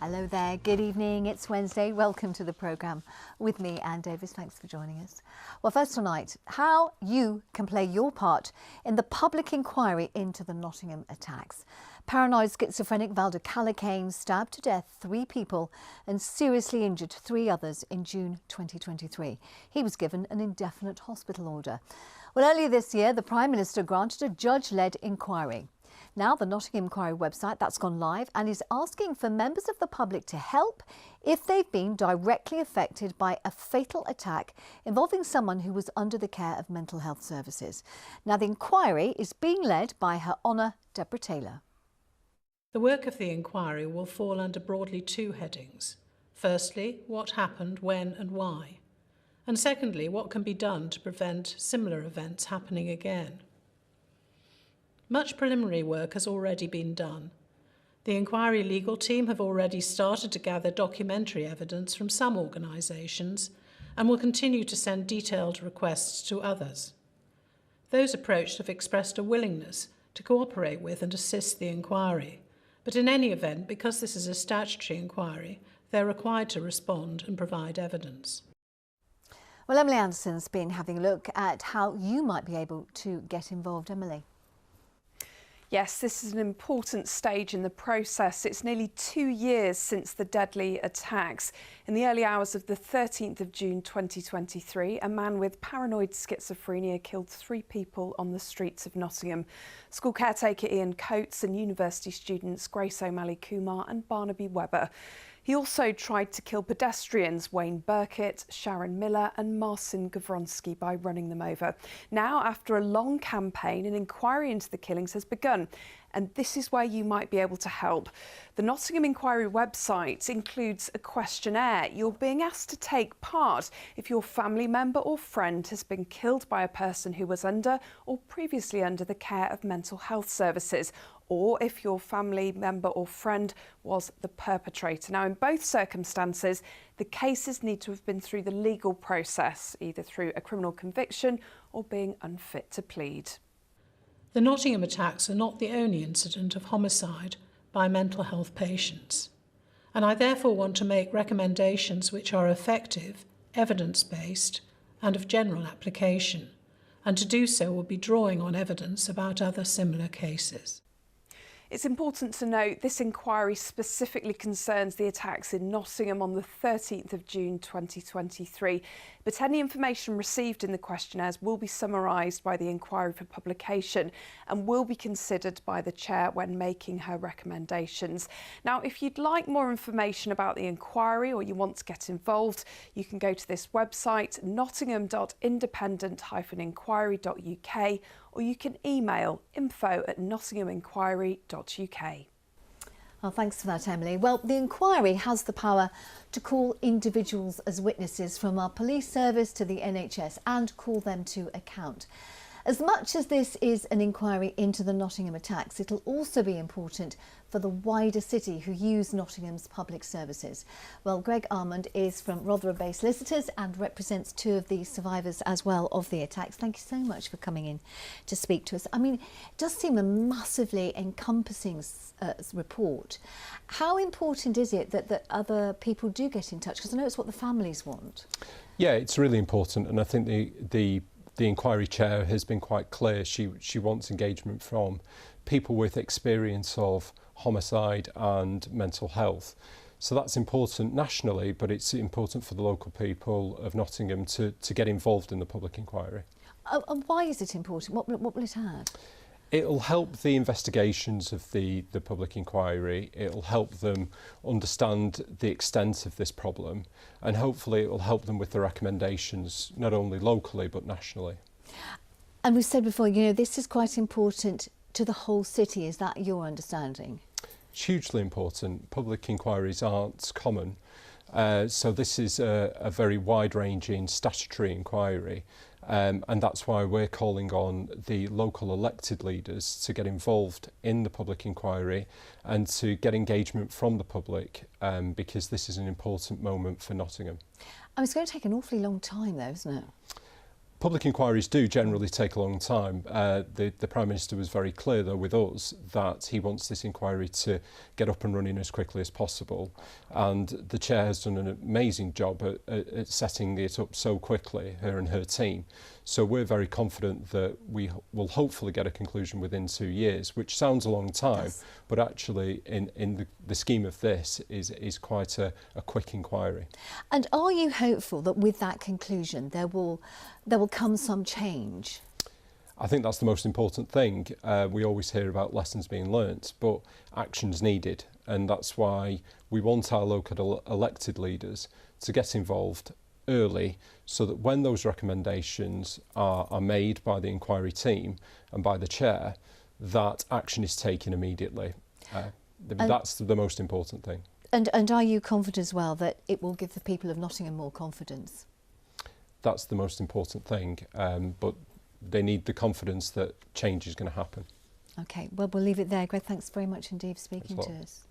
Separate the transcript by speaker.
Speaker 1: Hello there, good evening, it's Wednesday, welcome to the programme with me, Anne Davis, thanks for joining us. Well, first tonight, how you can play your part in the public inquiry into the Nottingham attacks. Paranoid schizophrenic Valder Callaghan stabbed to death 3 people and seriously injured 3 others in June 2023. He was given an indefinite hospital order. Well, earlier this year, the Prime Minister granted a judge-led inquiry. Now the Nottingham Inquiry website, that's gone live and is asking for members of the public to help if they've been directly affected by a fatal attack involving someone who was under the care of mental health services. Now the inquiry is being led by Her Honour Deborah Taylor.
Speaker 2: The work of the inquiry will fall under broadly 2 headings. Firstly, what happened, when and why? And secondly, what can be done to prevent similar events happening again? Much preliminary work has already been done. The inquiry legal team have already started to gather documentary evidence from some organisations and will continue to send detailed requests to others. Those approached have expressed a willingness to cooperate with and assist the inquiry, but in any event, because this is a statutory inquiry, they're required to respond and provide evidence.
Speaker 1: Well, Emily Anderson's been having a look at how you might be able to get involved. Emily.
Speaker 3: Yes, this is an important stage in the process. It's nearly 2 years since the deadly attacks. In the early hours of the 13th of June 2023, a man with paranoid schizophrenia killed 3 people on the streets of Nottingham. School caretaker Ian Coates and university students Grace O'Malley Kumar and Barnaby Webber. He also tried to kill pedestrians Wayne Burkitt, Sharon Miller and Marcin Gawronski by running them over. Now, after a long campaign, an inquiry into the killings has begun. And this is where you might be able to help. The Nottingham Inquiry website includes a questionnaire. You're being asked to take part if your family member or friend has been killed by a person who was under or previously under the care of mental health services, or if your family member or friend was the perpetrator. Now, in both circumstances, the cases need to have been through the legal process, either through a criminal conviction or being unfit to plead.
Speaker 2: The Nottingham attacks are not the only incident of homicide by mental health patients, and I therefore want to make recommendations which are effective, evidence-based and of general application, and to do so will be drawing on evidence about other similar cases.
Speaker 3: It's important to note this inquiry specifically concerns the attacks in Nottingham on the 13th of June 2023, but any information received in the questionnaires will be summarised by the inquiry for publication and will be considered by the chair when making her recommendations. Now, if you'd like more information about the inquiry or you want to get involved, you can go to this website, nottingham.independent-inquiry.uk, or you can email info@nottinghaminquiry.uk.
Speaker 1: Well, thanks for that, Emily. Well, the inquiry has the power to call individuals as witnesses from our police service to the NHS and call them to account. As much as this is an inquiry into the Nottingham attacks, it'll also be important for the wider city who use Nottingham's public services. Well, Greg Almond is from Rothera Bray solicitors and represents 2 of the survivors as well of the attacks. Thank you so much for coming in to speak to us. I mean, it does seem a massively encompassing report. How important is it that other people do get in touch? Because I know it's what the families want.
Speaker 4: Yeah, it's really important, and I think the inquiry chair has been quite clear. She wants engagement from people with experience of homicide and mental health. So that's important nationally, but it's important for the local people of Nottingham to get involved in the public inquiry.
Speaker 1: And why is it important? What will it add?
Speaker 4: It'll help the investigations of the public inquiry. It'll help them understand the extent of this problem, and hopefully it will help them with the recommendations, not only locally but nationally.
Speaker 1: And we've said before, you know, this is quite important to the whole city. Is that your understanding?
Speaker 4: It's hugely important. Public inquiries aren't common. So this is a very wide-ranging statutory inquiry. And that's why we're calling on the local elected leaders to get involved in the public inquiry and to get engagement from the public, because this is an important moment for Nottingham.
Speaker 1: And it's going to take an awfully long time though, isn't it?
Speaker 4: Public inquiries do generally take a long time. The Prime Minister was very clear, though, with us that he wants this inquiry to get up and running as quickly as possible. And the Chair has done an amazing job at setting it up so quickly, her and her team. So we're very confident that we will hopefully get a conclusion within 2 years, which sounds a long time, but actually in the scheme of this is quite a quick inquiry.
Speaker 1: And are you hopeful that with that conclusion there will come some change?
Speaker 4: I think that's the most important thing. We always hear about lessons being learnt, but action's needed, and that's why we want our local elected leaders to get involved early, so that when those recommendations are made by the inquiry team and by the Chair, that action is taken immediately. That's the most important thing.
Speaker 1: And are you confident as well that it will give the people of Nottingham more confidence?
Speaker 4: That's the most important thing, but they need the confidence that change is going to happen.
Speaker 1: OK, well, we'll leave it there. Greg, thanks very much indeed for speaking to us.